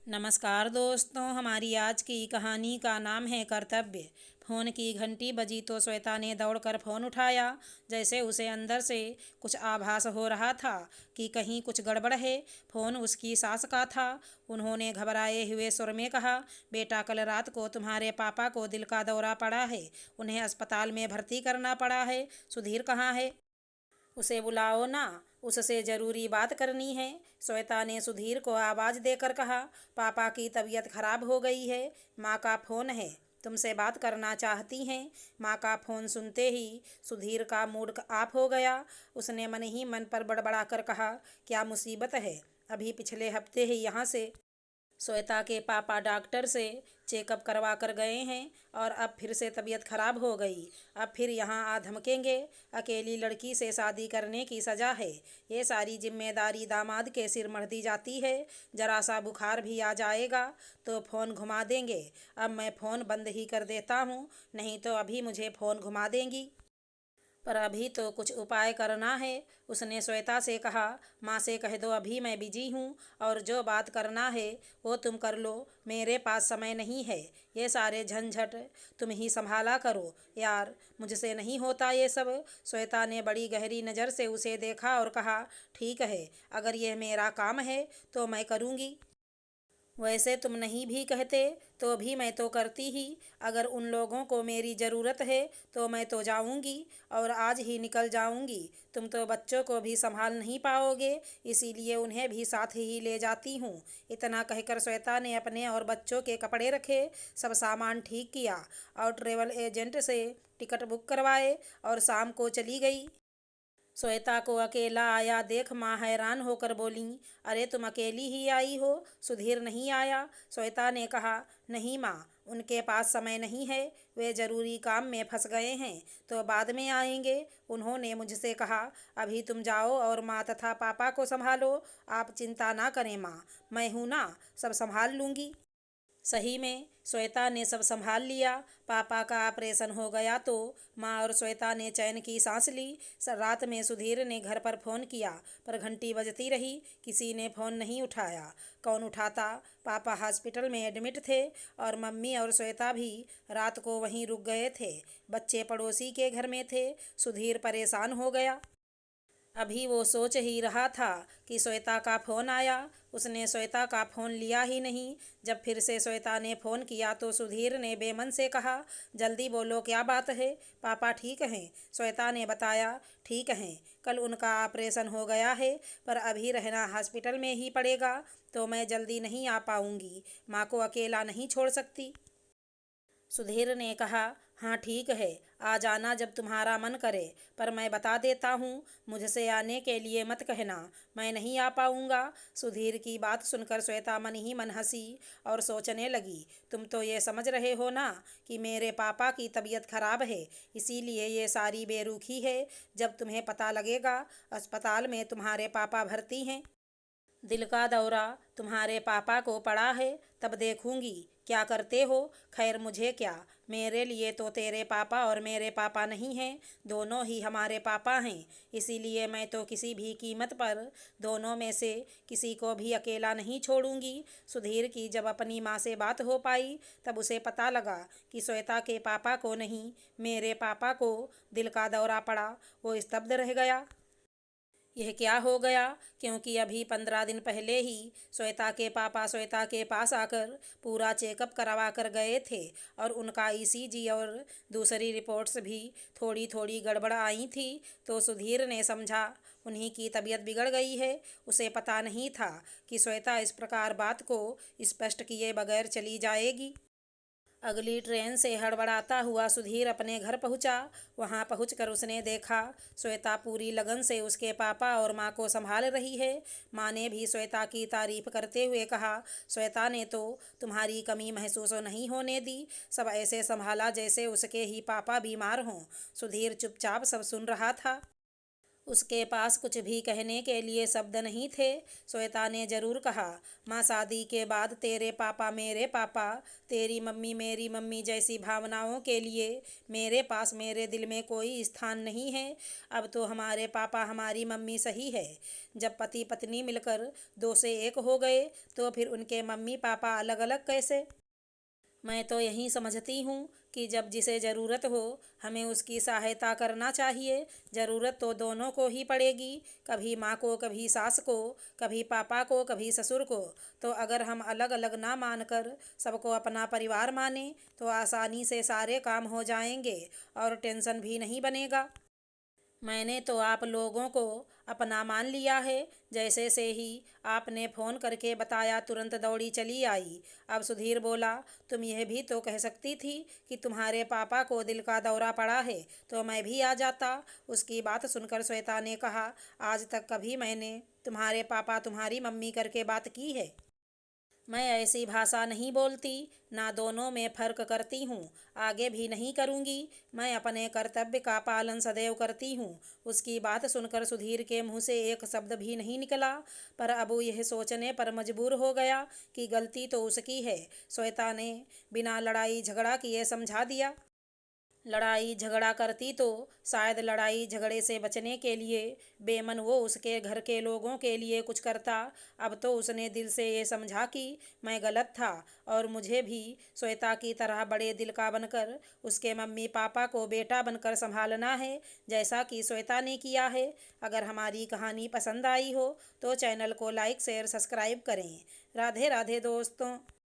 नमस्कार दोस्तों, हमारी आज की कहानी का नाम है कर्तव्य। फ़ोन की घंटी बजी तो श्वेता ने दौड़कर फ़ोन उठाया। जैसे उसे अंदर से कुछ आभास हो रहा था कि कहीं कुछ गड़बड़ है। फ़ोन उसकी सास का था। उन्होंने घबराए हुए सुर में कहा, बेटा, कल रात को तुम्हारे पापा को दिल का दौरा पड़ा है। उन्हें अस्पताल में भर्ती करना पड़ा है। सुधीर कहाँ है? उसे बुलाओ ना, उससे ज़रूरी बात करनी है। श्वेता ने सुधीर को आवाज़ देकर कहा, पापा की तबीयत खराब हो गई है। माँ का फ़ोन है, तुमसे बात करना चाहती हैं। माँ का फ़ोन सुनते ही सुधीर का मूड ऑफ हो गया। उसने मन ही मन पर बड़बड़ा कर कहा, क्या मुसीबत है? अभी पिछले हफ्ते ही यहाँ से श्वेता के पापा डॉक्टर से चेकअप करवा कर गए हैं और अब फिर से तबीयत खराब हो गई। अब फिर यहाँ आ धमकेंगे। अकेली लड़की से शादी करने की सज़ा है। ये सारी जिम्मेदारी दामाद के सिर मढ़ दी जाती है। ज़रा सा बुखार भी आ जाएगा तो फ़ोन घुमा देंगे। अब मैं फ़ोन बंद ही कर देता हूँ, नहीं तो अभी मुझे फ़ोन घुमा देंगी। पर अभी तो कुछ उपाय करना है। उसने श्वेता से कहा, माँ से कह दो अभी मैं बिजी हूँ और जो बात करना है वो तुम कर लो। मेरे पास समय नहीं है। ये सारे झंझट तुम ही संभाला करो। यार, मुझसे नहीं होता ये सब। श्वेता ने बड़ी गहरी नज़र से उसे देखा और कहा, ठीक है, अगर यह मेरा काम है तो मैं करूँगी। वैसे तुम नहीं भी कहते तो भी मैं तो करती ही। अगर उन लोगों को मेरी ज़रूरत है तो मैं तो जाऊंगी और आज ही निकल जाऊंगी। तुम तो बच्चों को भी संभाल नहीं पाओगे, इसीलिए उन्हें भी साथ ही ले जाती हूँ। इतना कहकर श्वेता ने अपने और बच्चों के कपड़े रखे, सब सामान ठीक किया और ट्रेवल एजेंट से टिकट बुक करवाए और शाम को चली गई। श्वेता को अकेला आया देख माँ हैरान होकर बोली, अरे तुम अकेली ही आई हो, सुधीर नहीं आया? श्वेता ने कहा, नहीं माँ, उनके पास समय नहीं है। वे ज़रूरी काम में फंस गए हैं तो बाद में आएंगे। उन्होंने मुझसे कहा, अभी तुम जाओ और माँ तथा पापा को संभालो। आप चिंता ना करें माँ, मैं हूँ ना, सब संभाल लूँगी। सही में श्वेता ने सब संभाल लिया। पापा का ऑपरेशन हो गया तो माँ और श्वेता ने चैन की सांस ली। रात में सुधीर ने घर पर फ़ोन किया पर घंटी बजती रही, किसी ने फ़ोन नहीं उठाया। कौन उठाता? पापा हॉस्पिटल में एडमिट थे और मम्मी और श्वेता भी रात को वहीं रुक गए थे। बच्चे पड़ोसी के घर में थे। सुधीर परेशान हो गया। अभी वो सोच ही रहा था कि श्वेता का फ़ोन आया। उसने श्वेता का फ़ोन लिया ही नहीं। जब फिर से श्वेता ने फ़ोन किया तो सुधीर ने बेमन से कहा, जल्दी बोलो, क्या बात है? पापा ठीक हैं? श्वेता ने बताया, ठीक हैं। कल उनका ऑपरेशन हो गया है पर अभी रहना हॉस्पिटल में ही पड़ेगा तो मैं जल्दी नहीं आ पाऊँगी। माँ को अकेला नहीं छोड़ सकती। सुधीर ने कहा, हाँ ठीक है, आ जाना जब तुम्हारा मन करे। पर मैं बता देता हूँ, मुझसे आने के लिए मत कहना, मैं नहीं आ पाऊँगा। सुधीर की बात सुनकर श्वेता मन ही मन हंसी और सोचने लगी, तुम तो ये समझ रहे हो ना कि मेरे पापा की तबीयत खराब है, इसीलिए ये सारी बेरुखी है। जब तुम्हें पता लगेगा अस्पताल में तुम्हारे पापा भर्ती हैं, दिल का दौरा तुम्हारे पापा को पड़ा है, तब देखूंगी क्या करते हो। खैर मुझे क्या, मेरे लिए तो तेरे पापा और मेरे पापा नहीं हैं, दोनों ही हमारे पापा हैं। इसीलिए मैं तो किसी भी कीमत पर दोनों में से किसी को भी अकेला नहीं छोड़ूंगी। सुधीर की जब अपनी माँ से बात हो पाई तब उसे पता लगा कि श्वेता के पापा को नहीं, मेरे पापा को दिल का दौरा पड़ा। वो स्तब्ध रह गया। यह क्या हो गया? क्योंकि अभी 15 दिन पहले ही श्वेता के पापा श्वेता के पास आकर पूरा चेकअप करवा कर गए थे और उनका ईसीजी और दूसरी रिपोर्ट्स भी थोड़ी थोड़ी गड़बड़ आई थी। तो सुधीर ने समझा उन्हीं की तबीयत बिगड़ गई है। उसे पता नहीं था कि श्वेता इस प्रकार बात को स्पष्ट किए बगैर चली जाएगी। अगली ट्रेन से हड़बड़ाता हुआ सुधीर अपने घर पहुंचा। वहां पहुंचकर उसने देखा श्वेता पूरी लगन से उसके पापा और माँ को संभाल रही है। माँ ने भी श्वेता की तारीफ करते हुए कहा, श्वेता ने तो तुम्हारी कमी महसूस नहीं होने दी, सब ऐसे संभाला जैसे उसके ही पापा बीमार हों। सुधीर चुपचाप सब सुन रहा था। उसके पास कुछ भी कहने के लिए शब्द नहीं थे। श्वेता ने जरूर कहा, माँ, शादी के बाद तेरे पापा मेरे पापा, तेरी मम्मी मेरी मम्मी जैसी भावनाओं के लिए मेरे पास मेरे दिल में कोई स्थान नहीं है। अब तो हमारे पापा हमारी मम्मी सही है। जब पति पत्नी मिलकर दो से एक हो गए तो फिर उनके मम्मी पापा अलग अलग कैसे? मैं तो यही समझती हूँ कि जब जिसे ज़रूरत हो हमें उसकी सहायता करना चाहिए। ज़रूरत तो दोनों को ही पड़ेगी, कभी माँ को, कभी सास को, कभी पापा को, कभी ससुर को। तो अगर हम अलग अलग ना मानकर सबको अपना परिवार माने तो आसानी से सारे काम हो जाएंगे और टेंशन भी नहीं बनेगा। मैंने तो आप लोगों को अपना मान लिया है। जैसे से ही आपने फ़ोन करके बताया तुरंत दौड़ी चली आई। अब सुधीर बोला, तुम यह भी तो कह सकती थी कि तुम्हारे पापा को दिल का दौरा पड़ा है तो मैं भी आ जाता। उसकी बात सुनकर श्वेता ने कहा, आज तक कभी मैंने तुम्हारे पापा तुम्हारी मम्मी करके बात की है? मैं ऐसी भाषा नहीं बोलती, ना दोनों में फ़र्क करती हूँ, आगे भी नहीं करूँगी। मैं अपने कर्तव्य का पालन सदैव करती हूँ। उसकी बात सुनकर सुधीर के मुँह से एक शब्द भी नहीं निकला, पर अब वो यह सोचने पर मजबूर हो गया कि गलती तो उसकी है। श्वेता ने बिना लड़ाई झगड़ा किए समझा दिया। लड़ाई झगड़ा करती तो शायद लड़ाई झगड़े से बचने के लिए बेमन वो उसके घर के लोगों के लिए कुछ करता। अब तो उसने दिल से ये समझा कि मैं गलत था और मुझे भी श्वेता की तरह बड़े दिल का बनकर उसके मम्मी पापा को बेटा बनकर संभालना है, जैसा कि श्वेता ने किया है। अगर हमारी कहानी पसंद आई हो तो चैनल को लाइक शेयर सब्सक्राइब करें। राधे राधे दोस्तों।